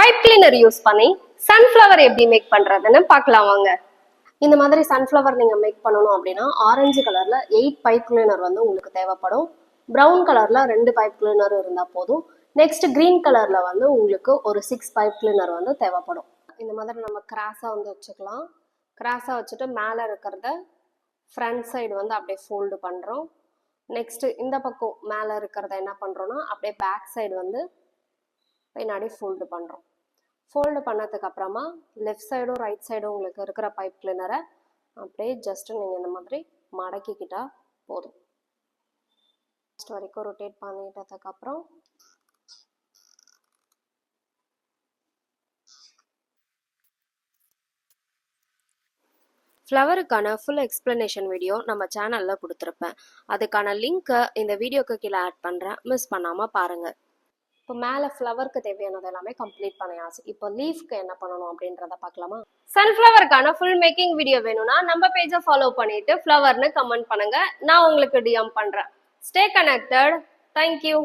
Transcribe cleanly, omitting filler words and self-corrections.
Pipe cleaner use பண்ணி sunflower எப்படி make பண்றதுன்னு பார்க்கலாம் வாங்க. இந்த மாதிரி சன்ஃப்ளவர் நீங்க மேக் பண்ணணும் அப்படின்னா ஆரஞ்சு கலர்ல 8 பைப் கிளீனர் வந்து உங்களுக்கு தேவைப்படும். ப்ரௌன் கலர்ல 2 பைப் கிளீனர் இருந்தா போதும். நெக்ஸ்ட் கிரீன் கலர்ல வந்து உங்களுக்கு ஒரு 6 பைப் கிளீனர் வந்து தேவைப்படும். இந்த மாதிரி நம்ம கிராஸா வந்து வச்சுக்கலாம். கிராஸா வச்சுட்டு மேலே இருக்கிறத ஃப்ரண்ட் சைடு வந்து அப்படியே ஃபோல்டு பண்றோம். நெக்ஸ்ட் இந்த பக்கம் மேலே இருக்கிறத என்ன பண்றோம்னா அப்படியே பேக் சைடு வந்து பின்னாடி ஃபோல்டு பண்ணுறோம். ஃபோல்டு பண்ணதுக்கு அப்புறமா லெஃப்ட் சைடும் ரைட் சைடும் உங்களுக்கு இருக்கிற பைப் கிளீனரை அப்படியே ஜஸ்ட் நீங்கள் இந்த மாதிரி மடக்கிக்கிட்டா போதும். ஃபஸ்ட் வரைக்கும் ரொட்டேட் பண்ணிட்டதுக்கப்புறம் ஃப்ளவருக்கான ஃபுல் எக்ஸ்பிளனேஷன் வீடியோ நம்ம சேனலில் கொடுத்துருப்பேன். அதுக்கான லிங்க்கை இந்த வீடியோக்கு கீழே ஆட் பண்ணுறேன், மிஸ் பண்ணாமல் பாருங்கள். இப்போ மேலே ஃப்ளவருக்கு தேவையானது எல்லாமே கம்ப்ளீட் பண்ணியாச்சு. இப்போ லீஃப்க்கு என்ன பண்ணணும் அப்படின்றத பார்க்கலாமா? சன்ஃப்ளவருக்கான ஃபுல் மேக்கிங் வீடியோ வேணும்னா நம்ம பேஜை ஃபாலோ பண்ணிட்டு ஃப்ளவர்னு கமெண்ட் பண்ணுங்க. நான் உங்களுக்கு டிஎம் பண்றேன். Stay connected. தேங்க்யூ.